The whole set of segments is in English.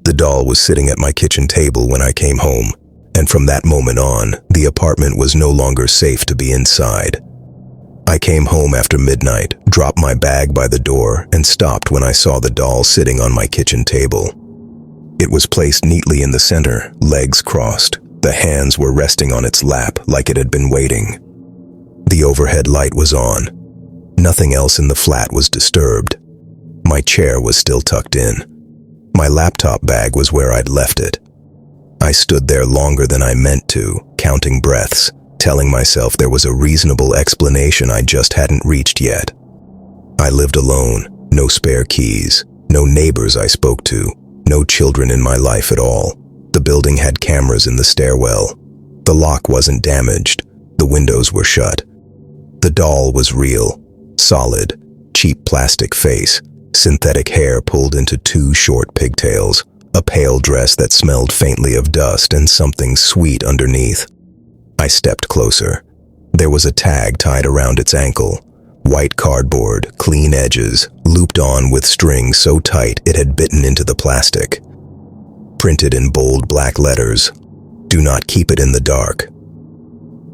The doll was sitting at my kitchen table when I came home, and from that moment on, the apartment was no longer safe to be inside. I came home after midnight, dropped my bag by the door, and stopped when I saw the doll sitting on my kitchen table. It was placed neatly in the center, legs crossed. The hands were resting on its lap like it had been waiting. The overhead light was on. Nothing else in the flat was disturbed. My chair was still tucked in. My laptop bag was where I'd left it. I stood there longer than I meant to, counting breaths, telling myself there was a reasonable explanation I just hadn't reached yet. I lived alone, no spare keys, no neighbors I spoke to, no children in my life at all. The building had cameras in the stairwell. The lock wasn't damaged. The windows were shut. The doll was real, solid, cheap plastic face, synthetic hair pulled into 2 short pigtails, a pale dress that smelled faintly of dust and something sweet underneath. I stepped closer. There was a tag tied around its ankle, white cardboard, clean edges, looped on with string so tight it had bitten into the plastic. Printed in bold black letters, "Do not keep it in the dark."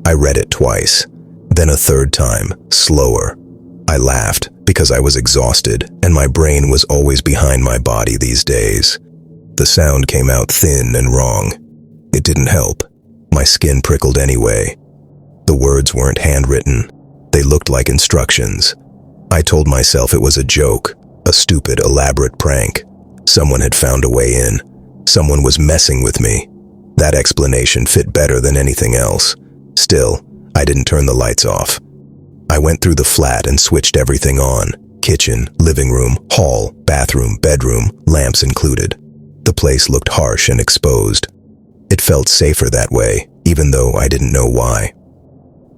I read it twice, then a third time, slower. I laughed because I was exhausted and my brain was always behind my body these days. The sound came out thin and wrong. It didn't help. My skin prickled anyway. The words weren't handwritten. They looked like instructions. I told myself it was a joke, a stupid, elaborate prank. Someone had found a way in. Someone was messing with me. That explanation fit better than anything else. Still, I didn't turn the lights off. I went through the flat and switched everything on. Kitchen, living room, hall, bathroom, bedroom, lamps included. The place looked harsh and exposed. It felt safer that way, even though I didn't know why.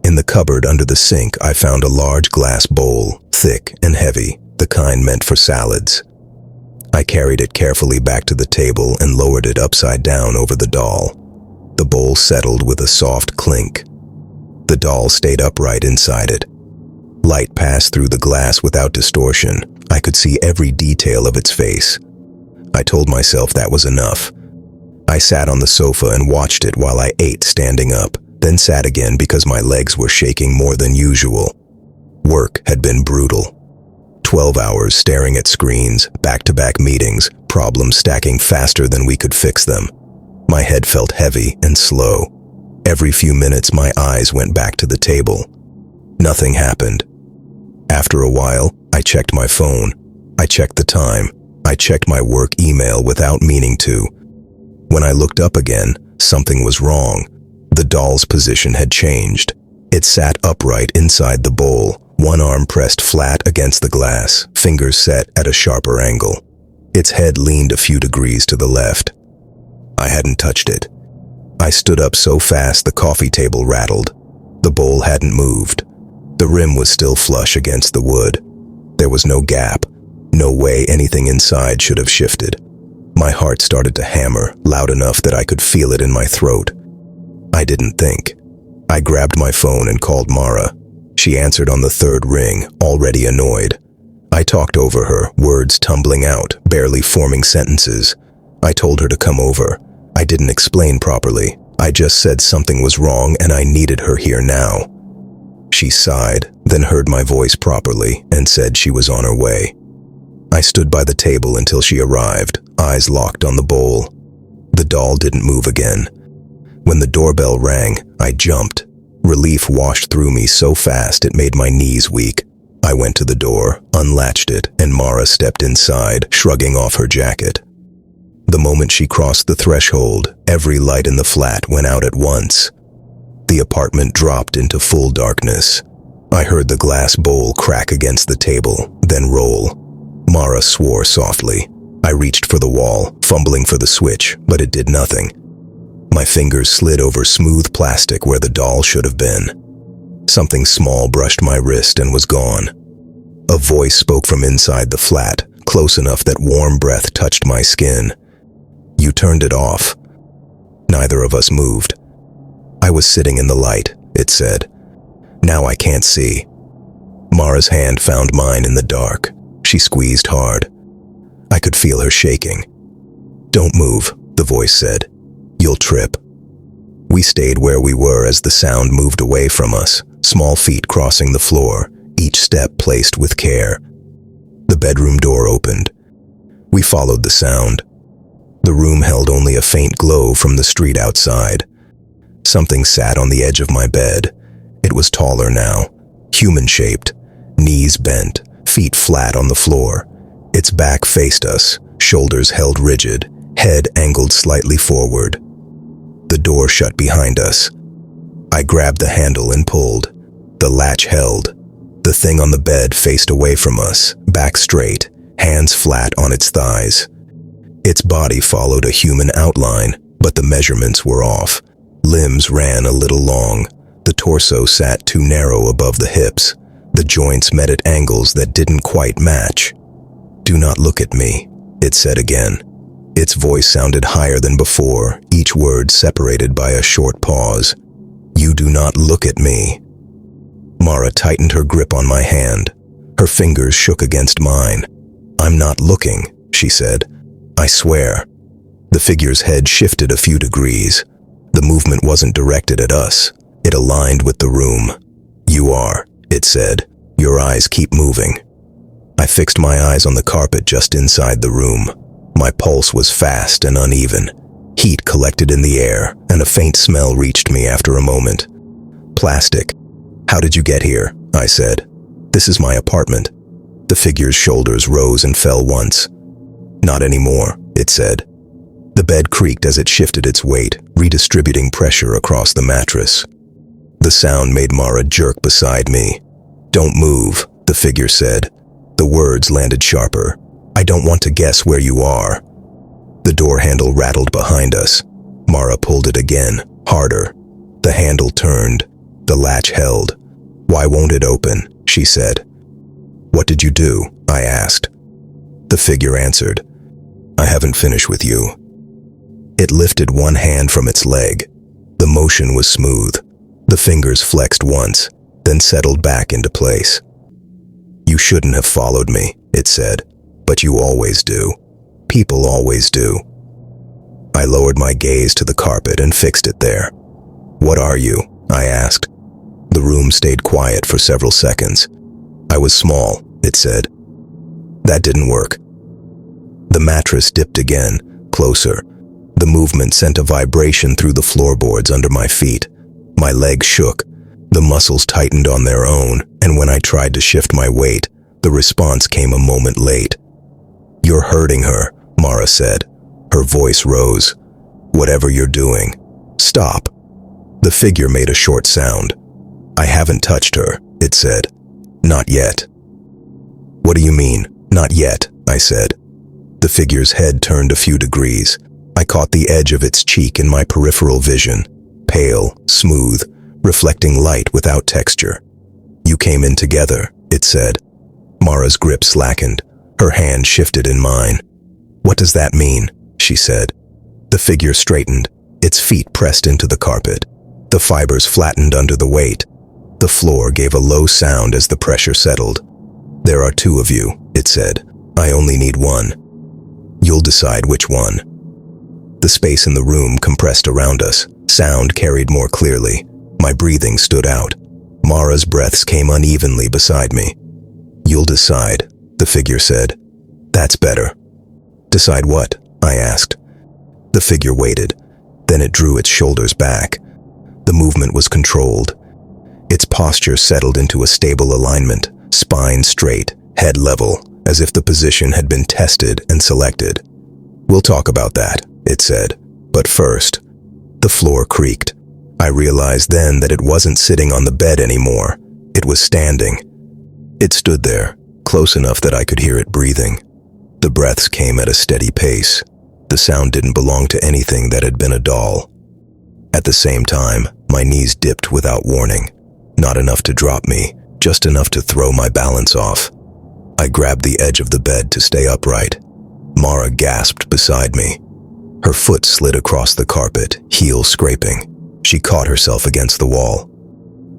In the cupboard under the sink, I found a large glass bowl, thick and heavy, the kind meant for salads. I carried it carefully back to the table and lowered it upside down over the doll. The bowl settled with a soft clink. The doll stayed upright inside it. Light passed through the glass without distortion. I could see every detail of its face. I told myself that was enough. I sat on the sofa and watched it while I ate standing up, then sat again because my legs were shaking more than usual. Work had been brutal. 12 hours staring at screens, back-to-back meetings, problems stacking faster than we could fix them. My head felt heavy and slow. Every few minutes my eyes went back to the table. Nothing happened. After a while, I checked my phone. I checked the time. I checked my work email without meaning to. When I looked up again, something was wrong. The doll's position had changed. It sat upright inside the bowl, one arm pressed flat against the glass, fingers set at a sharper angle. Its head leaned a few degrees to the left. I hadn't touched it. I stood up so fast the coffee table rattled. The bowl hadn't moved. The rim was still flush against the wood. There was no gap, no way anything inside should have shifted. My heart started to hammer, loud enough that I could feel it in my throat. I didn't think. I grabbed my phone and called Mara. She answered on the third ring, already annoyed. I talked over her, words tumbling out, barely forming sentences. I told her to come over. I didn't explain properly. I just said something was wrong and I needed her here now. She sighed, then heard my voice properly and said she was on her way. I stood by the table until she arrived, eyes locked on the bowl. The doll didn't move again. When the doorbell rang, I jumped. Relief washed through me so fast it made my knees weak. I went to the door, unlatched it, and Mara stepped inside, shrugging off her jacket. The moment she crossed the threshold, every light in the flat went out at once. The apartment dropped into full darkness. I heard the glass bowl crack against the table, then roll. Mara swore softly. I reached for the wall, fumbling for the switch, but it did nothing. My fingers slid over smooth plastic where the doll should have been. Something small brushed my wrist and was gone. A voice spoke from inside the flat, close enough that warm breath touched my skin. "You turned it off." Neither of us moved. "I was sitting in the light," it said. "Now I can't see." Mara's hand found mine in the dark. She squeezed hard. I could feel her shaking. "Don't move," the voice said. "You'll trip." We stayed where we were as the sound moved away from us, small feet crossing the floor, each step placed with care. The bedroom door opened. We followed the sound. The room held only a faint glow from the street outside. Something sat on the edge of my bed. It was taller now, human-shaped, knees bent, feet flat on the floor. Its back faced us, shoulders held rigid, head angled slightly forward. The door shut behind us. I grabbed the handle and pulled. The latch held. The thing on the bed faced away from us, back straight, hands flat on its thighs. Its body followed a human outline, but the measurements were off. Limbs ran a little long. The torso sat too narrow above the hips. The joints met at angles that didn't quite match. "Do not look at me," it said again. Its voice sounded higher than before, each word separated by a short pause. "You do not look at me." Mara tightened her grip on my hand. Her fingers shook against mine. "I'm not looking," she said. "I swear." The figure's head shifted a few degrees. The movement wasn't directed at us. It aligned with the room. "You are," it said. "Your eyes keep moving." I fixed my eyes on the carpet just inside the room. My pulse was fast and uneven. Heat collected in the air, and a faint smell reached me after a moment. "Plastic. How did you get here?" I said. "This is my apartment." The figure's shoulders rose and fell once. "Not anymore," it said. The bed creaked as it shifted its weight, redistributing pressure across the mattress. The sound made Mara jerk beside me. "Don't move," the figure said. The words landed sharper. "I don't want to guess where you are." The door handle rattled behind us. Mara pulled it again, harder. The handle turned. The latch held. "Why won't it open?" she said. "What did you do?" I asked. The figure answered, "I haven't finished with you." It lifted one hand from its leg. The motion was smooth. The fingers flexed once, then settled back into place. "You shouldn't have followed me," it said, "but you always do. People always do." I lowered my gaze to the carpet and fixed it there. "What are you?" I asked. The room stayed quiet for several seconds. "I was small," it said. That didn't work. The mattress dipped again, closer. The movement sent a vibration through the floorboards under my feet. My legs shook. The muscles tightened on their own, and when I tried to shift my weight, the response came a moment late. "You're hurting her," Mara said. Her voice rose. "Whatever you're doing, stop." The figure made a short sound. "I haven't touched her," it said. "Not yet." "What do you mean, not yet?" I said. The figure's head turned a few degrees. I caught the edge of its cheek in my peripheral vision, pale, smooth, reflecting light without texture. "You came in together," it said. Mara's grip slackened. Her hand shifted in mine. "What does that mean?" she said. The figure straightened. Its feet pressed into the carpet. The fibers flattened under the weight. The floor gave a low sound as the pressure settled. "There are two of you," it said. "I only need one. You'll decide which one." The space in the room compressed around us. Sound carried more clearly. My breathing stood out. Mara's breaths came unevenly beside me. "You'll decide," the figure said. "That's better." "Decide what?" I asked. The figure waited. Then it drew its shoulders back. The movement was controlled. Its posture settled into a stable alignment, spine straight, head level, as if the position had been tested and selected. "We'll talk about that," it said. "But first." The floor creaked. I realized then that it wasn't sitting on the bed anymore. It was standing. It stood there, close enough that I could hear it breathing. The breaths came at a steady pace. The sound didn't belong to anything that had been a doll. At the same time, my knees dipped without warning. Not enough to drop me, just enough to throw my balance off. I grabbed the edge of the bed to stay upright. Mara gasped beside me. Her foot slid across the carpet, heel scraping. She caught herself against the wall.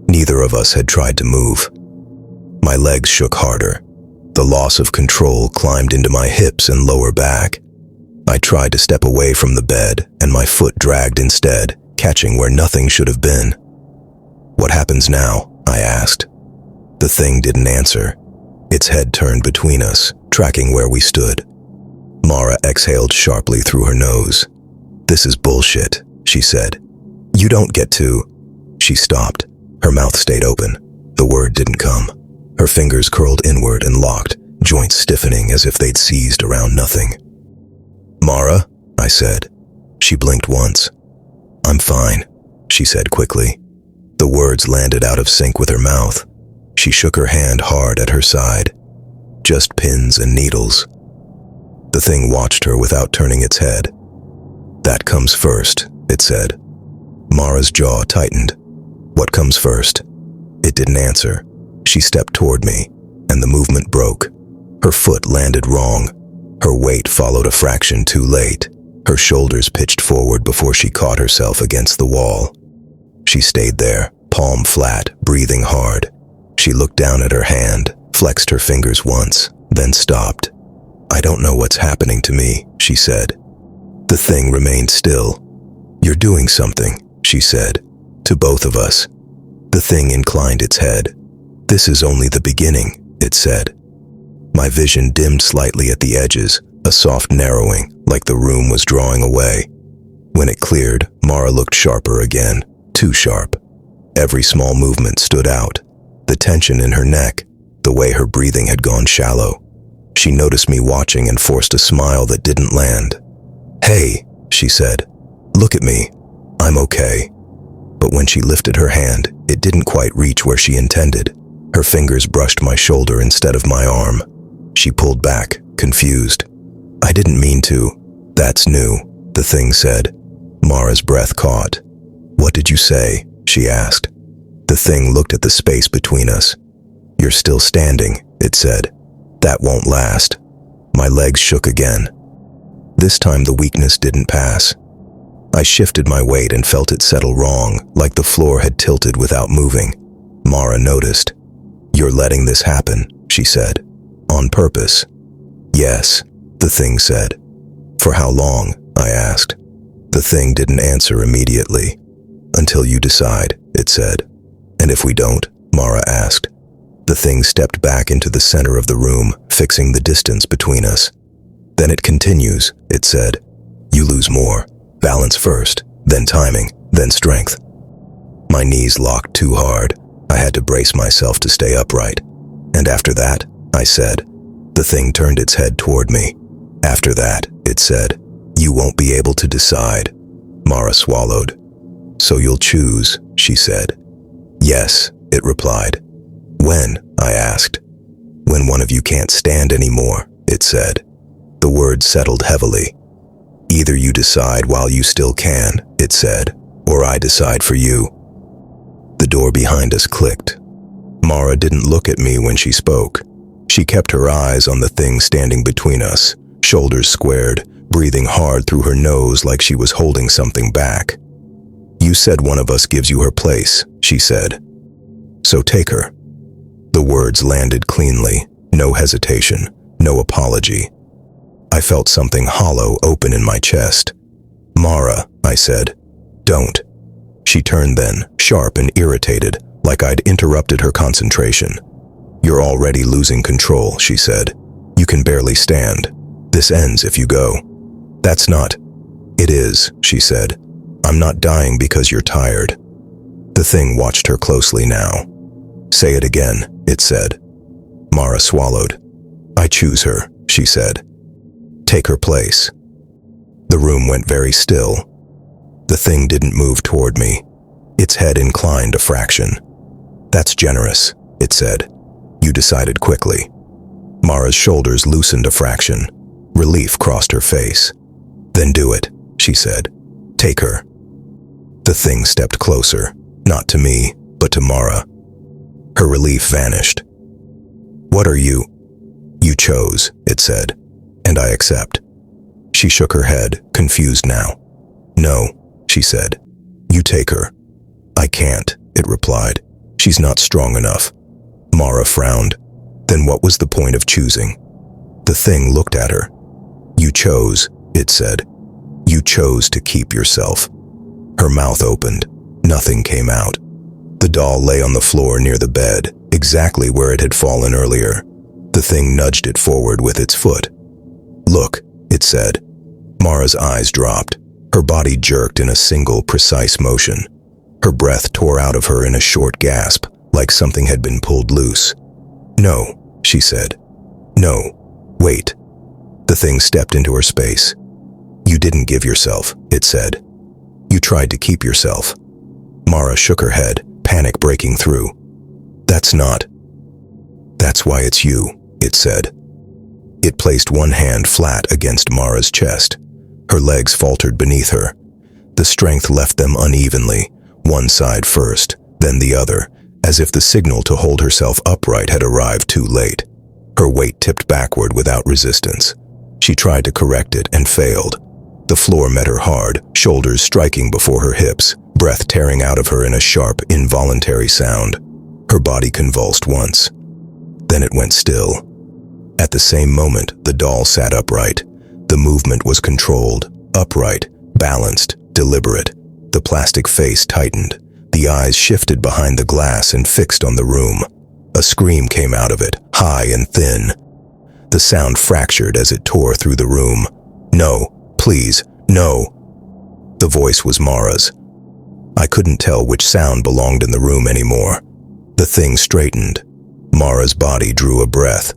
Neither of us had tried to move. My legs shook harder. The loss of control climbed into my hips and lower back. I tried to step away from the bed, and my foot dragged instead, catching where nothing should have been. "What happens now?" I asked. The thing didn't answer. Its head turned between us, tracking where we stood. Mara exhaled sharply through her nose. "This is bullshit," she said. "You don't get to—" She stopped. Her mouth stayed open. The word didn't come. Her fingers curled inward and locked, joints stiffening as if they'd seized around nothing. "Mara?" I said. She blinked once. "I'm fine," she said quickly. The words landed out of sync with her mouth. She shook her hand hard at her side. "Just pins and needles." The thing watched her without turning its head. "That comes first," it said. Mara's jaw tightened. "What comes first?" It didn't answer. She stepped toward me, and the movement broke. Her foot landed wrong. Her weight followed a fraction too late. Her shoulders pitched forward before she caught herself against the wall. She stayed there, palm flat, breathing hard. She looked down at her hand, flexed her fingers once, then stopped. "I don't know what's happening to me," she said. The thing remained still. "You're doing something," she said, to both of us. The thing inclined its head. "This is only the beginning," it said. My vision dimmed slightly at the edges, a soft narrowing, like the room was drawing away. When it cleared, Mara looked sharper again, too sharp. Every small movement stood out. The tension in her neck, the way her breathing had gone shallow. She noticed me watching and forced a smile that didn't land. "Hey," she said. "Look at me. I'm okay." But when she lifted her hand, it didn't quite reach where she intended. Her fingers brushed my shoulder instead of my arm. She pulled back, confused. "I didn't mean to." "That's new," the thing said. Mara's breath caught. "What did you say?" she asked. The thing looked at the space between us. "You're still standing," it said. "That won't last." My legs shook again. This time the weakness didn't pass. I shifted my weight and felt it settle wrong, like the floor had tilted without moving. Mara noticed. "You're letting this happen," she said. "On purpose." "Yes," the thing said. "For how long?" I asked. The thing didn't answer immediately. "Until you decide," it said. "And if we don't?" Mara asked. The thing stepped back into the center of the room, fixing the distance between us. "Then it continues," it said. "You lose more. Balance first, then timing, then strength." My knees locked too hard. I had to brace myself to stay upright. "And after that?" I said. The thing turned its head toward me. "After that," it said, "you won't be able to decide." Mara swallowed. "So you'll choose," she said. "Yes," it replied. "When?" I asked. "When one of you can't stand anymore," it said. The words settled heavily. "Either you decide while you still can," it said, "or I decide for you." The door behind us clicked. Mara didn't look at me when she spoke. She kept her eyes on the thing standing between us, shoulders squared, breathing hard through her nose like she was holding something back. "You said one of us gives you her place," she said. "So take her." The words landed cleanly, no hesitation, no apology. I felt something hollow open in my chest. "Mara," I said. "Don't." She turned then, sharp and irritated, like I'd interrupted her concentration. "You're already losing control," she said. "You can barely stand. This ends if you go." "That's not—" "It is," she said. "I'm not dying because you're tired." The thing watched her closely now. "Say it again," it said. Mara swallowed. "I choose her," she said. "Take her place." The room went very still. The thing didn't move toward me. Its head inclined a fraction. "That's generous," it said. "You decided quickly." Mara's shoulders loosened a fraction. Relief crossed her face. "Then do it," she said. "Take her." The thing stepped closer, not to me, but to Mara. Her relief vanished. "What are you?" "You chose," it said, "and I accept." She shook her head, confused now. "No," she said. "You take her." "I can't," it replied. "She's not strong enough." Mara frowned. "Then what was the point of choosing?" The thing looked at her. "You chose," it said. You chose to keep yourself. Her mouth opened. Nothing came out. The doll lay on the floor near the bed, exactly where it had fallen earlier. The thing nudged it forward with its foot. Look, it said. Mara's eyes dropped. Her body jerked in a single, precise motion. Her breath tore out of her in a short gasp, like something had been pulled loose. No, she said. No, wait. The thing stepped into her space. You didn't give yourself, it said. You tried to keep yourself. Mara shook her head, panic breaking through. That's why it's you, it said. It placed one hand flat against Mara's chest. Her legs faltered beneath her. The strength left them unevenly, one side first, then the other, as if the signal to hold herself upright had arrived too late. Her weight tipped backward without resistance. She tried to correct it and failed. The floor met her hard, shoulders striking before her hips, breath tearing out of her in a sharp, involuntary sound. Her body convulsed once. Then it went still. At the same moment, the doll sat upright. The movement was controlled, upright, balanced, deliberate. The plastic face tightened. The eyes shifted behind the glass and fixed on the room. A scream came out of it, high and thin. The sound fractured as it tore through the room. No, please, no. The voice was Mara's. I couldn't tell which sound belonged in the room anymore. The thing straightened. Mara's body drew a breath.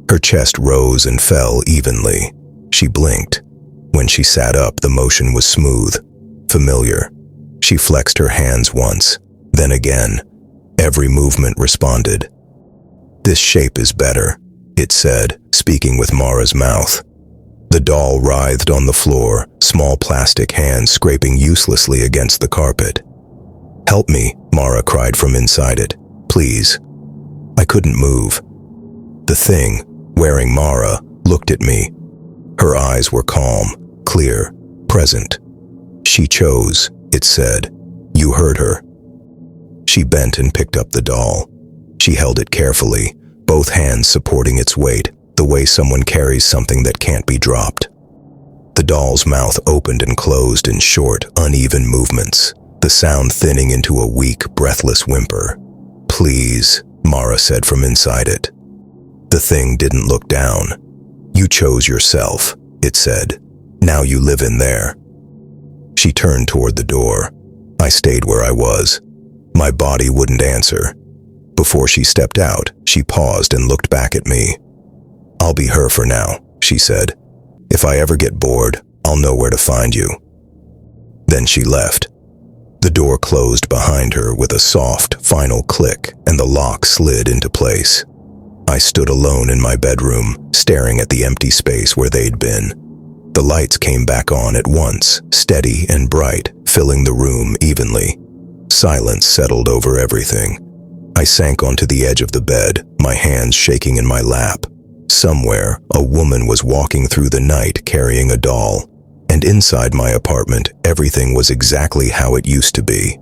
Her chest rose and fell evenly. She blinked. When she sat up, the motion was smooth, familiar. She flexed her hands once, then again. Every movement responded. This shape is better, it said, speaking with Mara's mouth. The doll writhed on the floor, small plastic hands scraping uselessly against the carpet. Help me, Mara cried from inside it. Please. I couldn't move. The thing, wearing Mara, looked at me. Her eyes were calm, clear, present. She chose, it said. You heard her. She bent and picked up the doll. She held it carefully, both hands supporting its weight, the way someone carries something that can't be dropped. The doll's mouth opened and closed in short, uneven movements, the sound thinning into a weak, breathless whimper. Please, Mara said from inside it. The thing didn't look down. You chose yourself, it said. Now you live in there. She turned toward the door. I stayed where I was. My body wouldn't answer. Before she stepped out, she paused and looked back at me. I'll be her for now, she said. If I ever get bored, I'll know where to find you. Then she left. The door closed behind her with a soft, final click, and the lock slid into place. I stood alone in my bedroom, staring at the empty space where they'd been. The lights came back on at once, steady and bright, filling the room evenly. Silence settled over everything. I sank onto the edge of the bed, my hands shaking in my lap. Somewhere, a woman was walking through the night carrying a doll, and inside my apartment, everything was exactly how it used to be.